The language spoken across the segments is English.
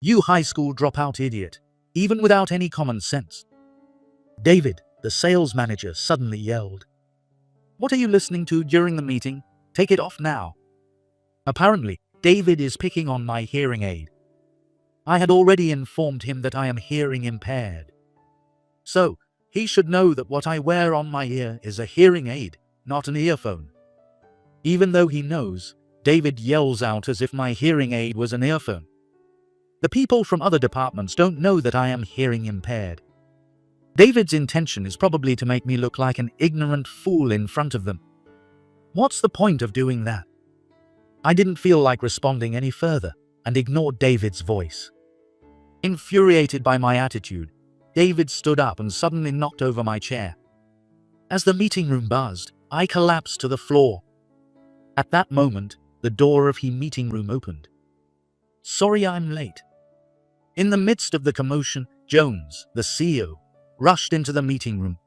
You high school dropout idiot, even without any common sense. David, the sales manager, suddenly yelled. What are you listening to during the meeting? Take it off now. Apparently, David is picking on my hearing aid. I had already informed him that I am hearing impaired. So, he should know that what I wear on my ear is a hearing aid, not an earphone. Even though he knows, David yells out as if my hearing aid was an earphone. The people from other departments don't know that I am hearing impaired. David's intention is probably to make me look like an ignorant fool in front of them. What's the point of doing that? I didn't feel like responding any further and ignored David's voice. Infuriated by my attitude, David stood up and suddenly knocked over my chair. As the meeting room buzzed, I collapsed to the floor. At that moment, the door of the meeting room opened. Sorry I'm late. In the midst of the commotion, Jones, the CEO, rushed into the meeting room.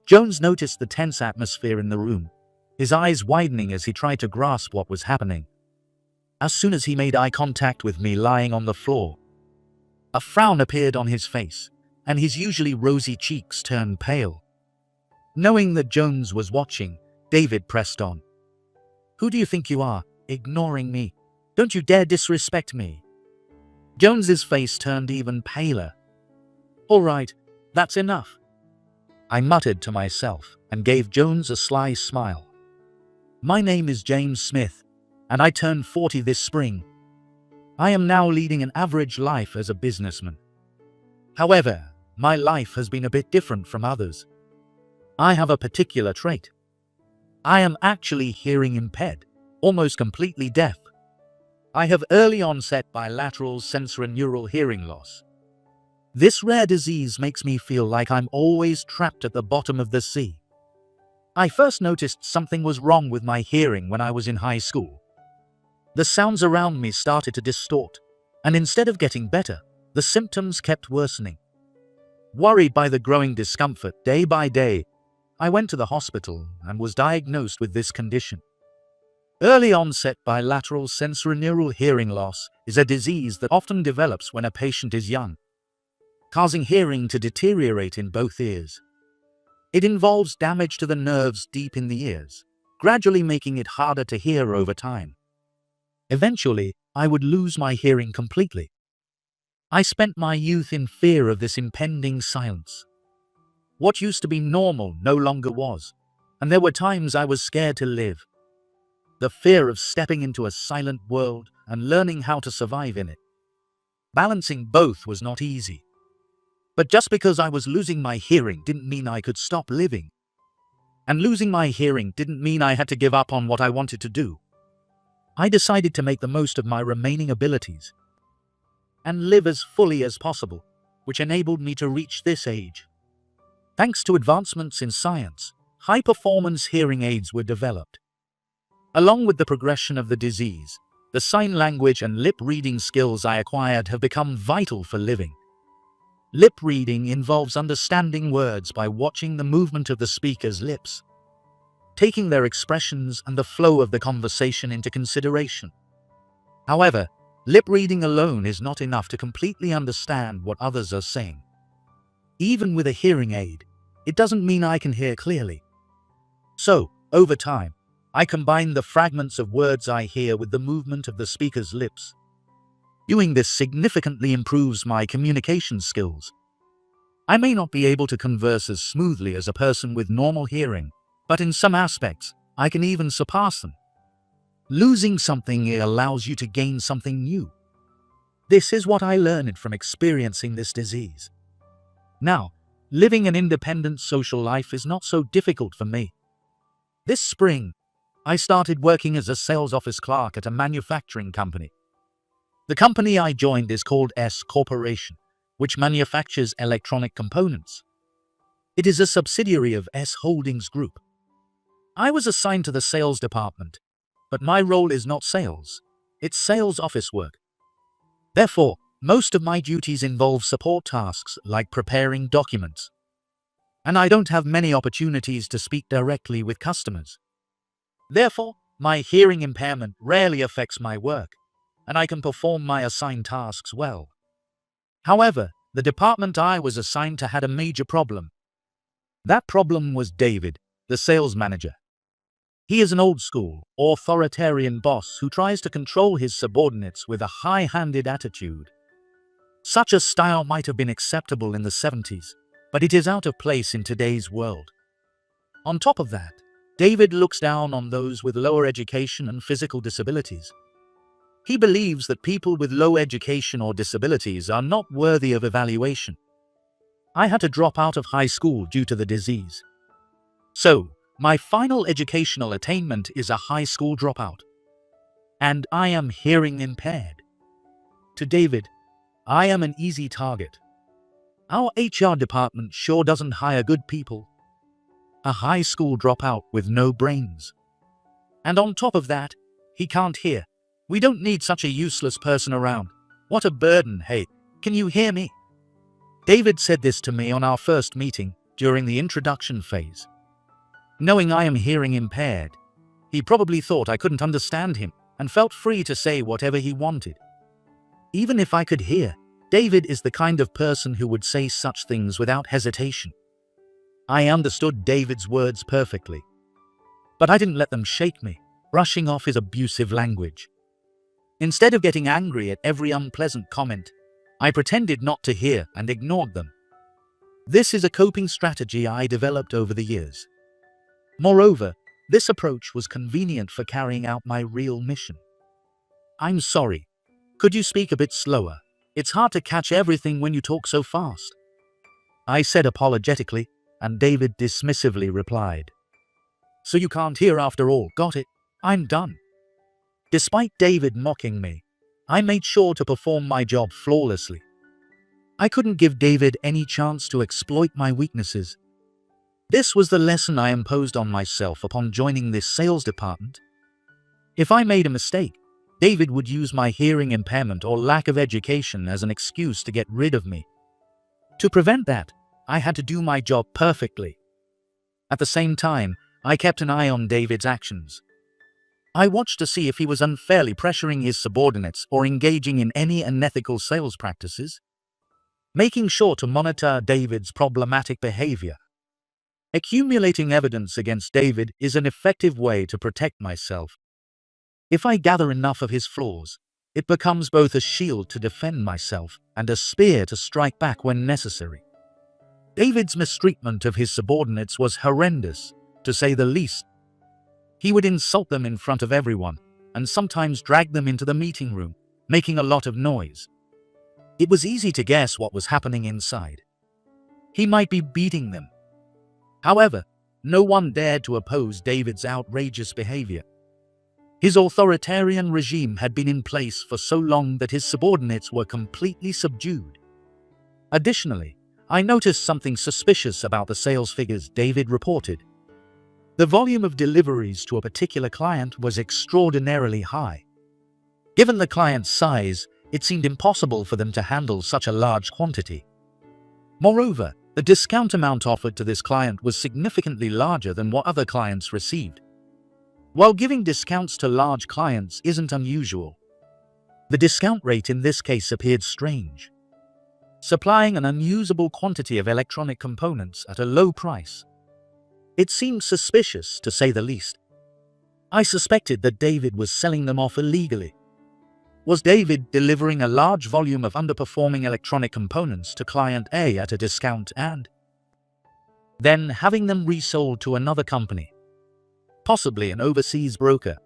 Jones noticed the tense atmosphere in the room, his eyes widening as he tried to grasp what was happening. As soon as he made eye contact with me lying on the floor, a frown appeared on his face, and his usually rosy cheeks turned pale. Knowing that Jones was watching, David pressed on. Who do you think you are, ignoring me? Don't you dare disrespect me. Jones's face turned even paler. All right, that's enough, I muttered to myself and gave Jones a sly smile. My name is James Smith, and I turned 40 this spring. I am now leading an average life as a businessman. However, my life has been a bit different from others. I have a particular trait. I am actually hearing impaired, almost completely deaf. I have early onset bilateral sensorineural hearing loss. This rare disease makes me feel like I'm always trapped at the bottom of the sea. I first noticed something was wrong with my hearing when I was in high school. The sounds around me started to distort, and instead of getting better, the symptoms kept worsening. Worried by the growing discomfort day by day, I went to the hospital and was diagnosed with this condition. Early onset bilateral sensorineural hearing loss is a disease that often develops when a patient is young, causing hearing to deteriorate in both ears. It involves damage to the nerves deep in the ears, gradually making it harder to hear over time. Eventually, I would lose my hearing completely. I spent my youth in fear of this impending silence. What used to be normal no longer was, and there were times I was scared to live. The fear of stepping into a silent world and learning how to survive in it. Balancing both was not easy. But just because I was losing my hearing didn't mean I could stop living. And losing my hearing didn't mean I had to give up on what I wanted to do. I decided to make the most of my remaining abilities and live as fully as possible, which enabled me to reach this age. Thanks to advancements in science, high-performance hearing aids were developed. Along with the progression of the disease, the sign language and lip reading skills I acquired have become vital for living. Lip reading involves understanding words by watching the movement of the speaker's lips, taking their expressions and the flow of the conversation into consideration. However, lip reading alone is not enough to completely understand what others are saying. Even with a hearing aid, it doesn't mean I can hear clearly. So, over time, I combine the fragments of words I hear with the movement of the speaker's lips. Doing this significantly improves my communication skills. I may not be able to converse as smoothly as a person with normal hearing, but in some aspects, I can even surpass them. Losing something allows you to gain something new. This is what I learned from experiencing this disease. Now, living an independent social life is not so difficult for me. This spring, I started working as a sales office clerk at a manufacturing company. The company I joined is called S Corporation, which manufactures electronic components. It is a subsidiary of S Holdings Group. I was assigned to the sales department, but my role is not sales, it's sales office work. Therefore, most of my duties involve support tasks like preparing documents. And I don't have many opportunities to speak directly with customers. Therefore, my hearing impairment rarely affects my work. and I can perform my assigned tasks well. However, the department I was assigned to had a major problem. That problem was David, the sales manager. He is an old-school, authoritarian boss who tries to control his subordinates with a high-handed attitude. Such a style might have been acceptable in the 70s, but it is out of place in today's world. On top of that, David looks down on those with lower education and physical disabilities. He believes that people with low education or disabilities are not worthy of evaluation. I had to drop out of high school due to the disease. So, my final educational attainment is a high school dropout. And I am hearing impaired. To David, I am an easy target. Our HR department sure doesn't hire good people. A high school dropout with no brains. And on top of that, he can't hear. We don't need such a useless person around. What a burden, hey, can you hear me? David said this to me on our first meeting during the introduction phase. Knowing I am hearing impaired, he probably thought I couldn't understand him and felt free to say whatever he wanted. Even if I could hear, David is the kind of person who would say such things without hesitation. I understood David's words perfectly. But I didn't let them shake me, brushing off his abusive language. Instead of getting angry at every unpleasant comment, I pretended not to hear and ignored them. This is a coping strategy I developed over the years. Moreover, this approach was convenient for carrying out my real mission. I'm sorry. Could you speak a bit slower? It's hard to catch everything when you talk so fast. I said apologetically, and David dismissively replied. So you can't hear after all, got it? I'm done. Despite David mocking me, I made sure to perform my job flawlessly. I couldn't give David any chance to exploit my weaknesses. This was the lesson I imposed on myself upon joining this sales department. If I made a mistake, David would use my hearing impairment or lack of education as an excuse to get rid of me. To prevent that, I had to do my job perfectly. At the same time, I kept an eye on David's actions. I watched to see if he was unfairly pressuring his subordinates or engaging in any unethical sales practices, making sure to monitor David's problematic behavior. Accumulating evidence against David is an effective way to protect myself. If I gather enough of his flaws, it becomes both a shield to defend myself and a spear to strike back when necessary. David's mistreatment of his subordinates was horrendous, to say the least. He would insult them in front of everyone, and sometimes drag them into the meeting room, making a lot of noise. It was easy to guess what was happening inside. He might be beating them. However, no one dared to oppose David's outrageous behavior. His authoritarian regime had been in place for so long that his subordinates were completely subdued. Additionally, I noticed something suspicious about the sales figures David reported. The volume of deliveries to a particular client was extraordinarily high. Given the client's size, it seemed impossible for them to handle such a large quantity. Moreover, the discount amount offered to this client was significantly larger than what other clients received. While giving discounts to large clients isn't unusual, the discount rate in this case appeared strange. Supplying an unusable quantity of electronic components at a low price. It seemed suspicious, to say the least. I suspected that David was selling them off illegally. Was David delivering a large volume of underperforming electronic components to client A at a discount and then having them resold to another company, possibly an overseas broker?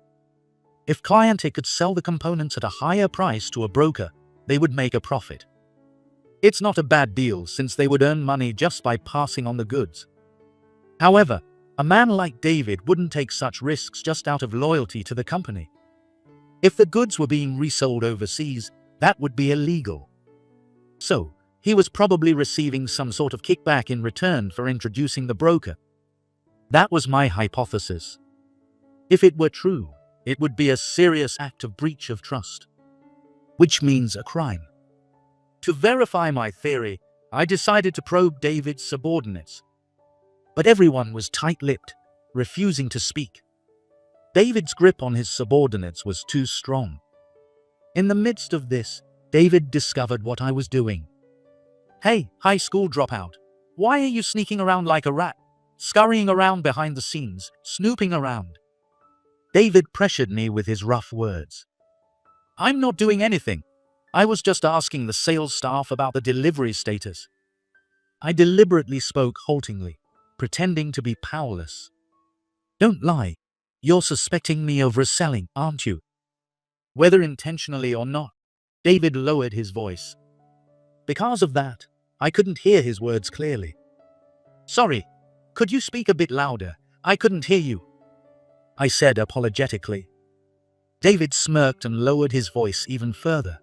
If client A could sell the components at a higher price to a broker, they would make a profit. It's not a bad deal since they would earn money just by passing on the goods. However, a man like David wouldn't take such risks just out of loyalty to the company. If the goods were being resold overseas, that would be illegal. So, he was probably receiving some sort of kickback in return for introducing the broker. That was my hypothesis. If it were true, it would be a serious act of breach of trust, which means a crime. To verify my theory, I decided to probe David's subordinates. But everyone was tight-lipped, refusing to speak. David's grip on his subordinates was too strong. In the midst of this, David discovered what I was doing. "Hey, high school dropout. Why are you sneaking around like a rat? Scurrying around behind the scenes, snooping around." David pressured me with his rough words. "I'm not doing anything. I was just asking the sales staff about the delivery status." I deliberately spoke haltingly, pretending to be powerless. "Don't lie. You're suspecting me of reselling, aren't you?" "Whether intentionally or not." David lowered his voice. Because of that, I couldn't hear his words clearly. "Sorry, could you speak a bit louder? I couldn't hear you," I said apologetically. David smirked and lowered his voice even further.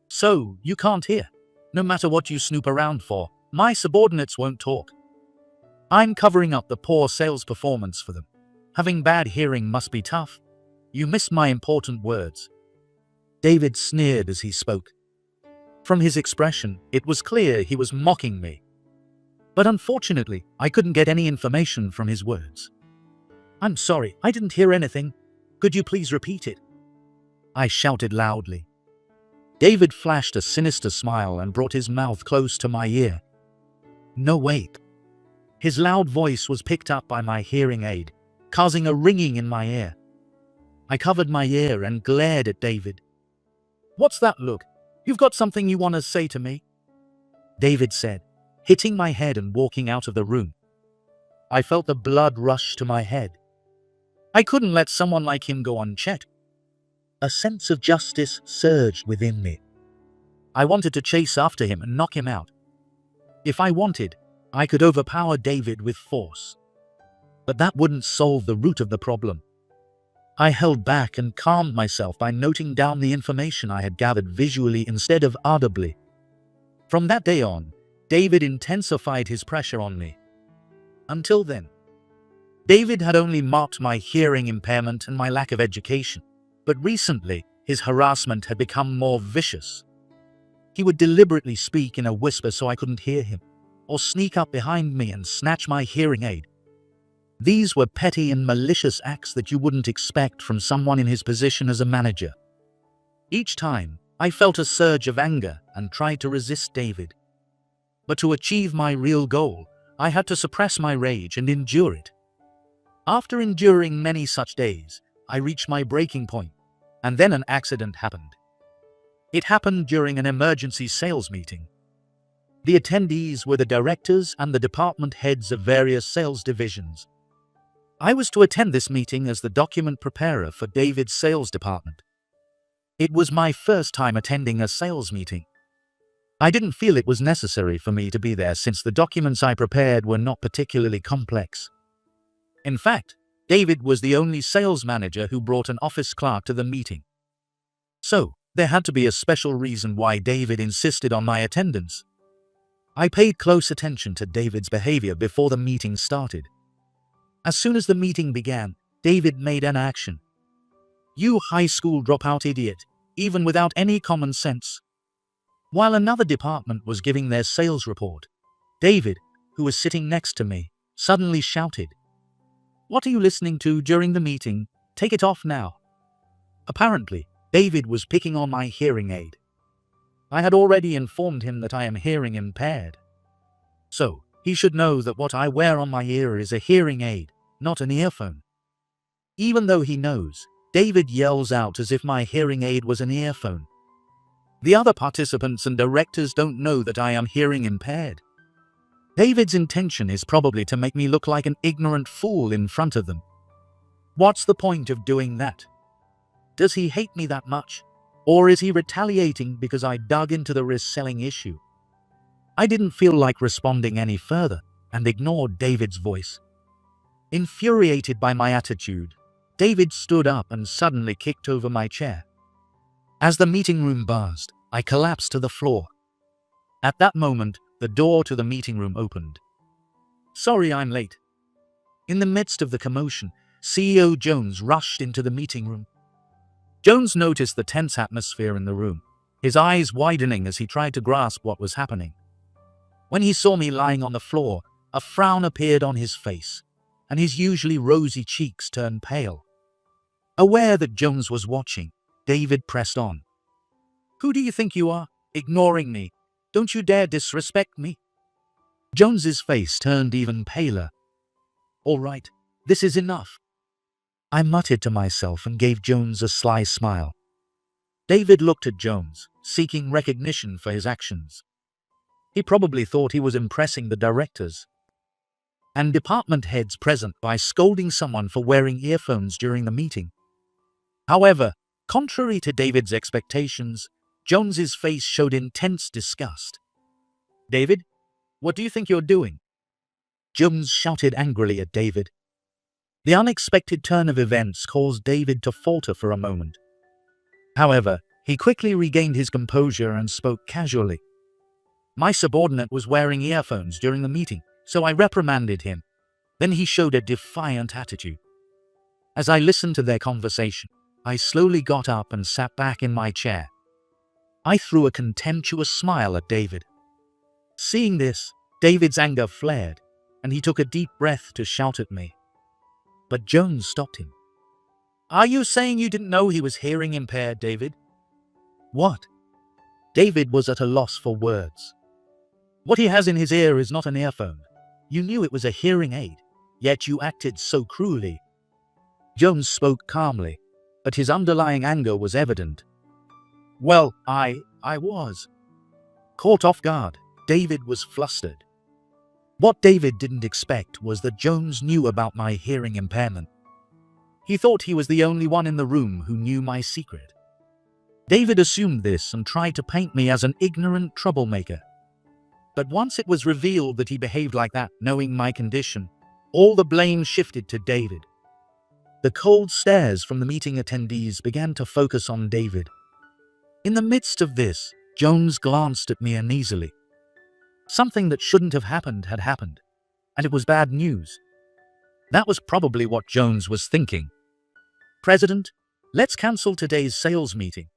"So, you can't hear? No matter what you snoop around for, my subordinates won't talk. I'm covering up the poor sales performance for them. Having bad hearing must be tough. You missed my important words." David sneered as he spoke. From his expression, it was clear he was mocking me. But unfortunately, I couldn't get any information from his words. "I'm sorry, I didn't hear anything. Could you please repeat it?" I shouted loudly. David flashed a sinister smile and brought his mouth close to my ear. "No, wait." His loud voice was picked up by my hearing aid, causing a ringing in my ear. I covered my ear and glared at David. "What's that look? You've got something you want to say to me?" David said, hitting my head and walking out of the room. I felt the blood rush to my head. I couldn't let someone like him go unchecked. A sense of justice surged within me. I wanted to chase after him and knock him out. If I wanted, I could overpower David with force. But that wouldn't solve the root of the problem. I held back and calmed myself by noting down the information I had gathered visually instead of audibly. From that day on, David intensified his pressure on me. Until then, David had only mocked my hearing impairment and my lack of education, but recently his harassment had become more vicious. He would deliberately speak in a whisper so I couldn't hear him, or sneak up behind me and snatch my hearing aid. These were petty and malicious acts that you wouldn't expect from someone in his position as a manager. Each time, I felt a surge of anger and tried to resist David. But to achieve my real goal, I had to suppress my rage and endure it. After enduring many such days, I reached my breaking point, and then an accident happened. It happened during an emergency sales meeting. The attendees were the directors and the department heads of various sales divisions. I was to attend this meeting as the document preparer for David's sales department. It was my first time attending a sales meeting. I didn't feel it was necessary for me to be there since the documents I prepared were not particularly complex. In fact, David was the only sales manager who brought an office clerk to the meeting. So, there had to be a special reason why David insisted on my attendance. I paid close attention to David's behavior before the meeting started. As soon as the meeting began, David made an action. "You high school dropout idiot, even without any common sense." While another department was giving their sales report, David, who was sitting next to me, suddenly shouted, "What are you listening to during the meeting? Take it off now." Apparently, David was picking on my hearing aid. I had already informed him that I am hearing impaired. So, he should know that what I wear on my ear is a hearing aid, not an earphone. Even though he knows, David yells out as if my hearing aid was an earphone. The other participants and directors don't know that I am hearing impaired. David's intention is probably to make me look like an ignorant fool in front of them. What's the point of doing that? Does he hate me that much? Or is he retaliating because I dug into the risk-selling issue? I didn't feel like responding any further and ignored David's voice. Infuriated by my attitude, David stood up and suddenly kicked over my chair. As the meeting room buzzed, I collapsed to the floor. At that moment, the door to the meeting room opened. "Sorry I'm late." In the midst of the commotion, CEO Jones rushed into the meeting room. Jones noticed the tense atmosphere in the room, his eyes widening as he tried to grasp what was happening. When he saw me lying on the floor, a frown appeared on his face, and his usually rosy cheeks turned pale. Aware that Jones was watching, David pressed on. Who do you think you are? Ignoring me. Don't you dare disrespect me. Jones's face turned even paler. All right, this is enough. I muttered to myself and gave Jones a sly smile. David looked at Jones, seeking recognition for his actions. He probably thought he was impressing the directors and department heads present by scolding someone for wearing earphones during the meeting. However, contrary to David's expectations, Jones's face showed intense disgust. David, what do you think you're doing? Jones shouted angrily at David. The unexpected turn of events caused David to falter for a moment. However, he quickly regained his composure and spoke casually. My subordinate was wearing earphones during the meeting, so I reprimanded him. Then he showed a defiant attitude. As I listened to their conversation, I slowly got up and sat back in my chair. I threw a contemptuous smile at David. Seeing this, David's anger flared, and he took a deep breath to shout at me. But Jones stopped him. Are you saying you didn't know he was hearing impaired, David? What? David was at a loss for words. What he has in his ear is not an earphone. You knew it was a hearing aid, yet you acted so cruelly. Jones spoke calmly, but his underlying anger was evident. Well, I was. Caught off guard, David was flustered. What David didn't expect was that Jones knew about my hearing impairment. He thought he was the only one in the room who knew my secret. David assumed this and tried to paint me as an ignorant troublemaker. But once it was revealed that he behaved like that, knowing my condition, all the blame shifted to David. The cold stares from the meeting attendees began to focus on David. In the midst of this, Jones glanced at me uneasily. Something that shouldn't have happened had happened, and it was bad news. That was probably what Jones was thinking. President, let's cancel today's sales meeting.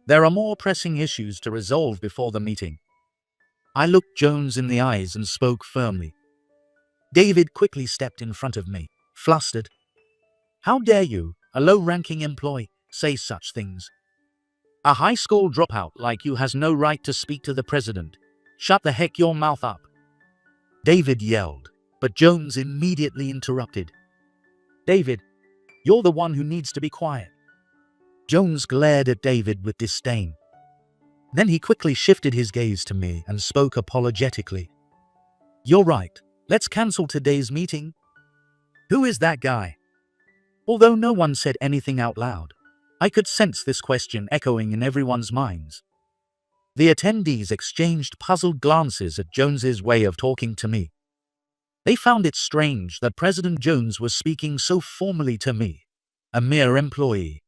There are more pressing issues to resolve before the meeting. I looked Jones in the eyes and spoke firmly. David quickly stepped in front of me, flustered. How dare you, a low-ranking employee, say such things? A high school dropout like you has no right to speak to the president. Shut the heck your mouth up. David yelled, but Jones immediately interrupted. David, you're the one who needs to be quiet. Jones glared at David with disdain. Then he quickly shifted his gaze to me and spoke apologetically. You're right, let's cancel today's meeting. Who is that guy? Although no one said anything out loud, I could sense this question echoing in everyone's minds. The attendees exchanged puzzled glances at Jones's way of talking to me. They found it strange that President Jones was speaking so formally to me, a mere employee.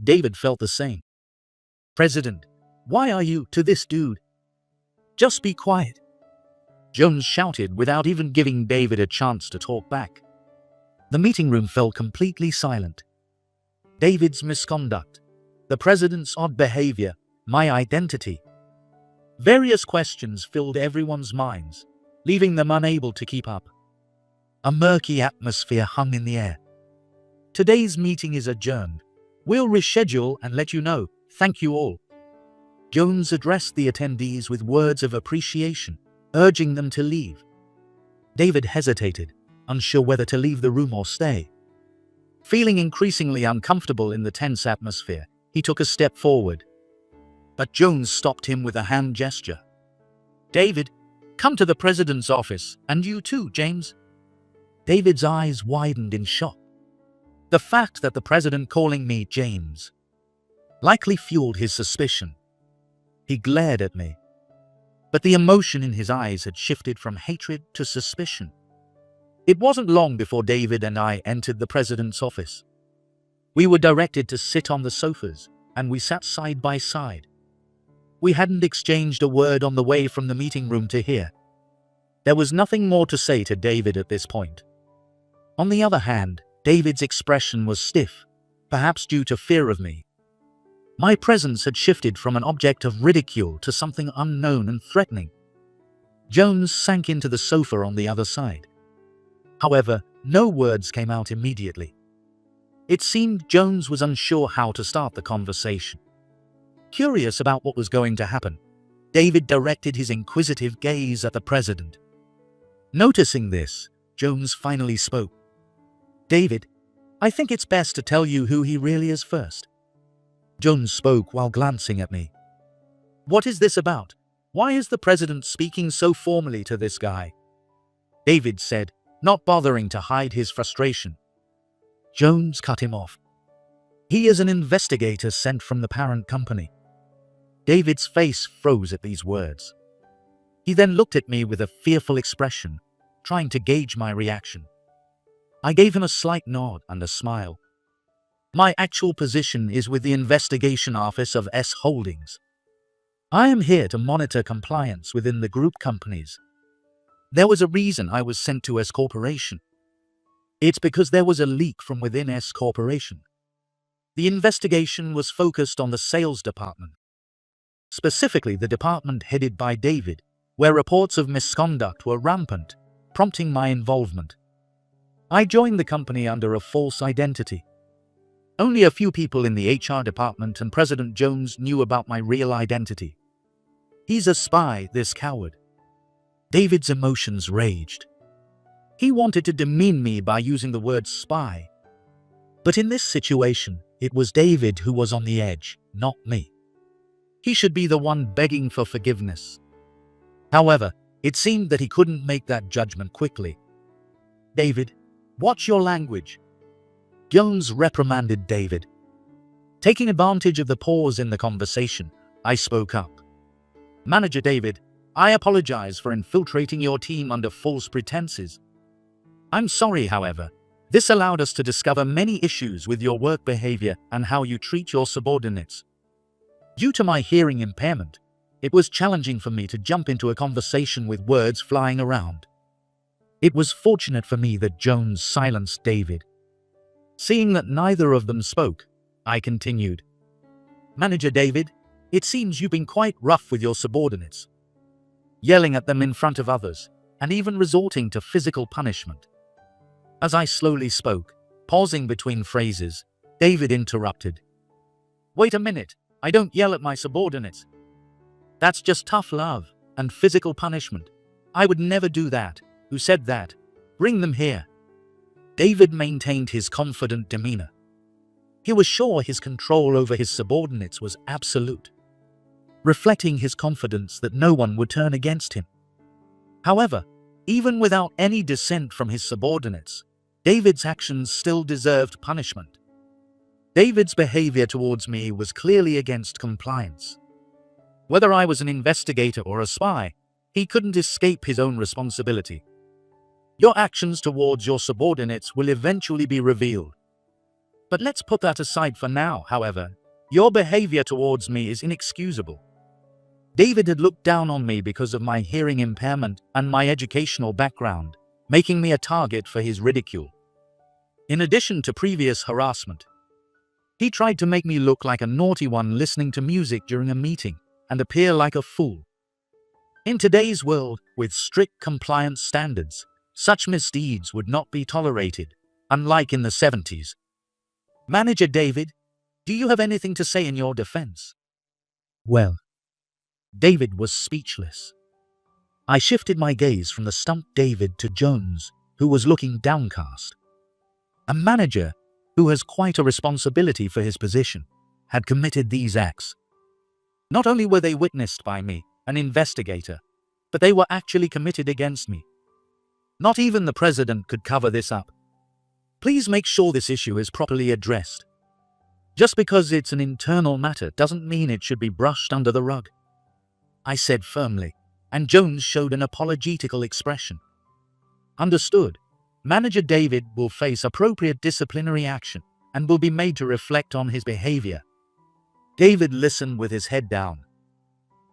David felt the same. President, why are you to this dude? Just be quiet. Jones shouted without even giving David a chance to talk back. The meeting room fell completely silent. David's misconduct, the president's odd behavior, my identity. Various questions filled everyone's minds, leaving them unable to keep up. A murky atmosphere hung in the air. Today's meeting is adjourned. We'll reschedule and let you know. Thank you all. Jones addressed the attendees with words of appreciation, urging them to leave. David hesitated, unsure whether to leave the room or stay. Feeling increasingly uncomfortable in the tense atmosphere, he took a step forward. But Jones stopped him with a hand gesture. David, come to the president's office, and you too, James. David's eyes widened in shock. The fact that the president calling me James likely fueled his suspicion. He glared at me, but the emotion in his eyes had shifted from hatred to suspicion. It wasn't long before David and I entered the president's office. We were directed to sit on the sofas, and we sat side by side. We hadn't exchanged a word on the way from the meeting room to here. There was nothing more to say to David at this point. On the other hand, David's expression was stiff, perhaps due to fear of me. My presence had shifted from an object of ridicule to something unknown and threatening. Jones sank into the sofa on the other side. However, no words came out immediately. It seemed Jones was unsure how to start the conversation. Curious about what was going to happen, David directed his inquisitive gaze at the president. Noticing this, Jones finally spoke. "David, I think it's best to tell you who he really is first." Jones spoke while glancing at me. "What is this about? Why is the president speaking so formally to this guy?" David said, not bothering to hide his frustration. Jones cut him off. "He is an investigator sent from the parent company." David's face froze at these words. He then looked at me with a fearful expression, trying to gauge my reaction. I gave him a slight nod and a smile. "My actual position is with the investigation office of S Holdings. I am here to monitor compliance within the group companies. There was a reason I was sent to S Corporation. It's because there was a leak from within S Corporation. The investigation was focused on the sales department, specifically the department headed by David, where reports of misconduct were rampant, prompting my involvement. I joined the company under a false identity. Only a few people in the HR department and President Jones knew about my real identity. He's a spy, this coward." David's emotions raged. He wanted to demean me by using the word spy. But in this situation, it was David who was on the edge, not me. He should be the one begging for forgiveness. However, it seemed that he couldn't make that judgment quickly. "David, watch your language." Jones reprimanded David. Taking advantage of the pause in the conversation, I spoke up. "Manager David, I apologize for infiltrating your team under false pretenses. I'm sorry, however. This allowed us to discover many issues with your work behavior and how you treat your subordinates. Due to my hearing impairment, it was challenging for me to jump into a conversation with words flying around. It was fortunate for me that Jones silenced David. Seeing that neither of them spoke, I continued. "Manager David, it seems you've been quite rough with your subordinates, yelling at them in front of others, and even resorting to physical punishment." As I slowly spoke, pausing between phrases, David interrupted. "Wait a minute, I don't yell at my subordinates. That's just tough love and physical punishment. I would never do that. Who said that? Bring them here." David maintained his confident demeanor. He was sure his control over his subordinates was absolute, reflecting his confidence that no one would turn against him. However, even without any dissent from his subordinates, David's actions still deserved punishment. David's behavior towards me was clearly against compliance. Whether I was an investigator or a spy, he couldn't escape his own responsibility. "Your actions towards your subordinates will eventually be revealed. But let's put that aside for now, however. Your behavior towards me is inexcusable." David had looked down on me because of my hearing impairment and my educational background, making me a target for his ridicule. In addition to previous harassment, he tried to make me look like a naughty one listening to music during a meeting and appear like a fool. In today's world, with strict compliance standards, such misdeeds would not be tolerated, unlike in the 70s. "Manager David, do you have anything to say in your defense?" Well, David was speechless. I shifted my gaze from the stumped David to Jones, who was looking downcast. A manager, who has quite a responsibility for his position, had committed these acts. Not only were they witnessed by me, an investigator, but they were actually committed against me. Not even the president could cover this up. Please make sure this issue is properly addressed. Just because it's an internal matter doesn't mean it should be brushed under the rug, I said firmly, and Jones showed an apologetical expression. "Understood. Manager David will face appropriate disciplinary action and will be made to reflect on his behavior." David listened with his head down,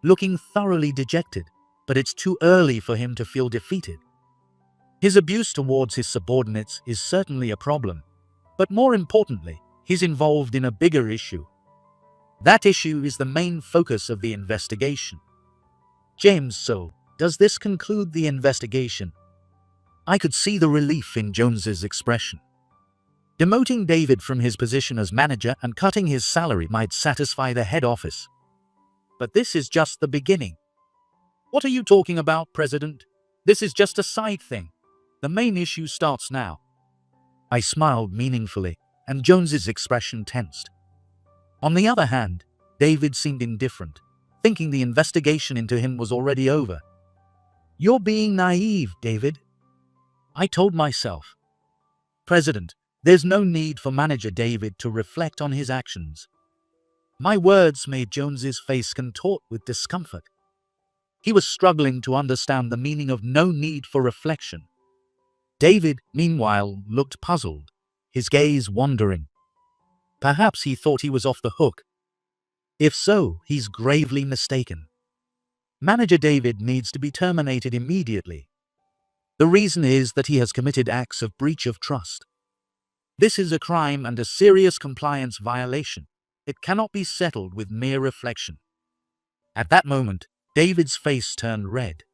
looking thoroughly dejected, but it's too early for him to feel defeated. His abuse towards his subordinates is certainly a problem, but more importantly, he's involved in a bigger issue. That issue is the main focus of the investigation. "James, so, does this conclude the investigation?" I could see the relief in Jones's expression. Demoting David from his position as manager and cutting his salary might satisfy the head office, But this is just the beginning. What are you talking about, President? This is just a side thing. The main issue starts now. I smiled meaningfully, and Jones's expression tensed. On the other hand, David seemed indifferent, thinking the investigation into him was already over. You're being naive, David, I told myself. President, there's no need for Manager David to reflect on his actions. My words made Jones's face contort with discomfort. He was struggling to understand the meaning of no need for reflection. David, meanwhile, looked puzzled, his gaze wandering. Perhaps he thought he was off the hook. If so, he's gravely mistaken. Manager David needs to be terminated immediately. The reason is that he has committed acts of breach of trust. This is a crime and a serious compliance violation. It cannot be settled with mere reflection. At that moment, David's face turned red.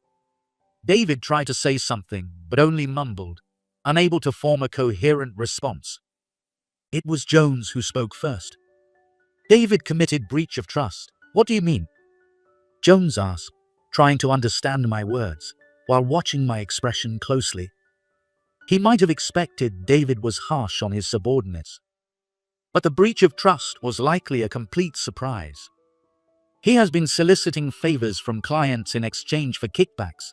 David tried to say something, but only mumbled, unable to form a coherent response. It was Jones who spoke first. David committed breach of trust. What do you mean? Jones asked, trying to understand my words, while watching my expression closely. He might have expected David was harsh on his subordinates. But the breach of trust was likely a complete surprise. He has been soliciting favors from clients in exchange for kickbacks.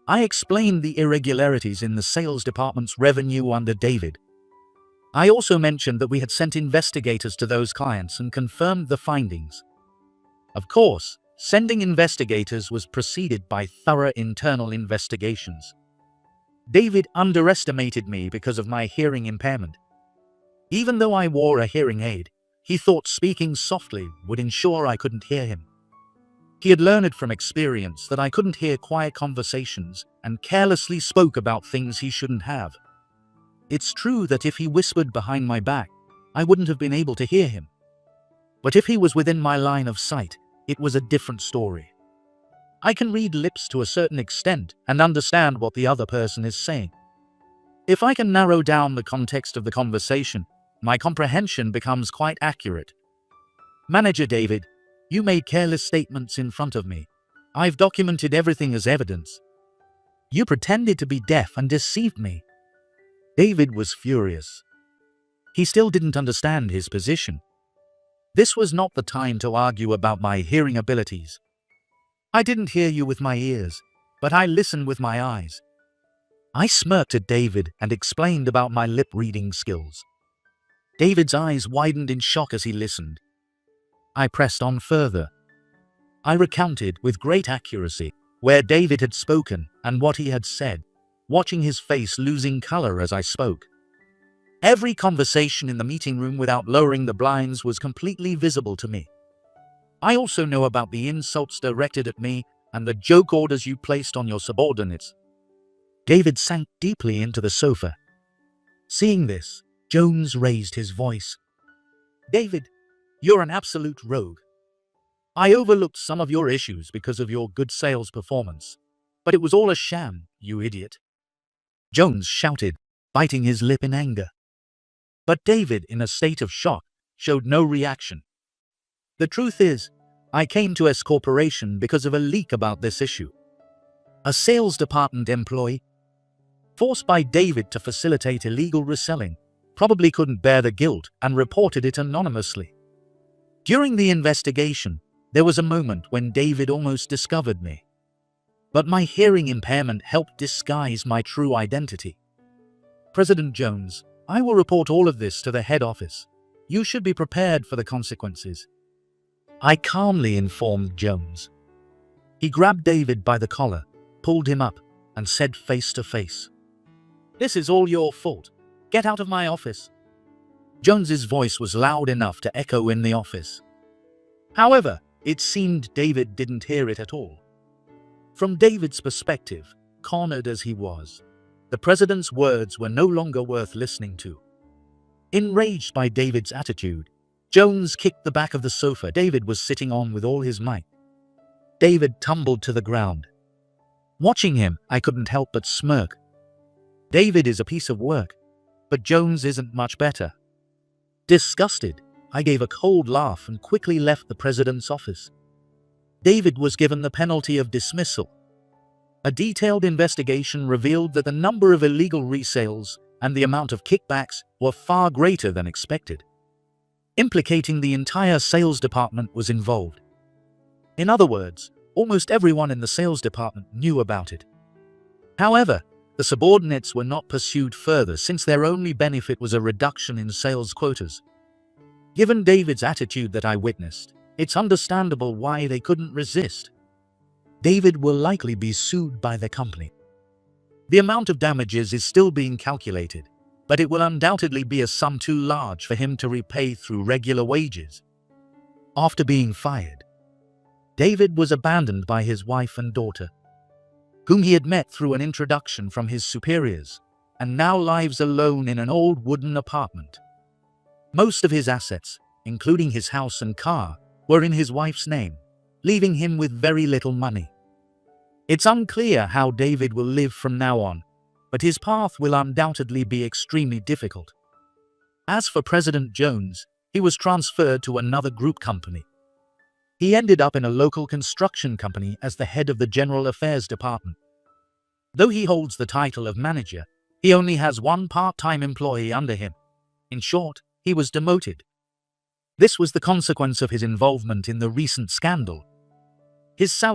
I explained the irregularities in the sales department's revenue under David. I also mentioned that we had sent investigators to those clients and confirmed the findings. Of course, sending investigators was preceded by thorough internal investigations. David underestimated me because of my hearing impairment. Even though I wore a hearing aid, he thought speaking softly would ensure I couldn't hear him. He had learned from experience that I couldn't hear quiet conversations and carelessly spoke about things he shouldn't have. It's true that if he whispered behind my back, I wouldn't have been able to hear him. But if he was within my line of sight, it was a different story. I can read lips to a certain extent and understand what the other person is saying. If I can narrow down the context of the conversation, my comprehension becomes quite accurate. Manager David, you made careless statements in front of me. I've documented everything as evidence. You pretended to be deaf and deceived me. David was furious. He still didn't understand his position. This was not the time to argue about my hearing abilities. I didn't hear you with my ears, but I listened with my eyes. I smirked at David and explained about my lip-reading skills. David's eyes widened in shock as he listened. I pressed on further. I recounted with great accuracy where David had spoken and what he had said, watching his face losing color as I spoke. Every conversation in the meeting room without lowering the blinds was completely visible to me. I also know about the insults directed at me and the joke orders you placed on your subordinates. David sank deeply into the sofa. Seeing this, Jones raised his voice. David, you're an absolute rogue. I overlooked some of your issues because of your good sales performance, but it was all a sham, you idiot. Jones shouted, biting his lip in anger. But David, in a state of shock, showed no reaction. The truth is, I came to S Corporation because of a leak about this issue. A sales department employee, forced by David to facilitate illegal reselling, probably couldn't bear the guilt and reported it anonymously. During the investigation, there was a moment when David almost discovered me. But my hearing impairment helped disguise my true identity. President Jones, I will report all of this to the head office. You should be prepared for the consequences. I calmly informed Jones. He grabbed David by the collar, pulled him up, and said face to face, "This is all your fault. Get out of my office." Jones's voice was loud enough to echo in the office. However, it seemed David didn't hear it at all. From David's perspective, cornered as he was, the president's words were no longer worth listening to. Enraged by David's attitude, Jones kicked the back of the sofa David was sitting on with all his might. David tumbled to the ground. Watching him, I couldn't help but smirk. David is a piece of work, but Jones isn't much better. Disgusted, I gave a cold laugh and quickly left the president's office. David was given the penalty of dismissal. A detailed investigation revealed that the number of illegal resales and the amount of kickbacks were far greater than expected, implicating the entire sales department was involved. In other words, almost everyone in the sales department knew about it. However, the subordinates were not pursued further since their only benefit was a reduction in sales quotas. Given David's attitude that I witnessed, it's understandable why they couldn't resist. David will likely be sued by the company. The amount of damages is still being calculated, but it will undoubtedly be a sum too large for him to repay through regular wages. After being fired, David was abandoned by his wife and daughter, whom he had met through an introduction from his superiors, and now lives alone in an old wooden apartment. Most of his assets, including his house and car, were in his wife's name, leaving him with very little money. It's unclear how David will live from now on, but his path will undoubtedly be extremely difficult. As for President Jones, he was transferred to another group company. He ended up in a local construction company as the head of the General Affairs Department. Though he holds the title of manager, he only has one part-time employee under him. In short, he was demoted. This was the consequence of his involvement in the recent scandal. His salary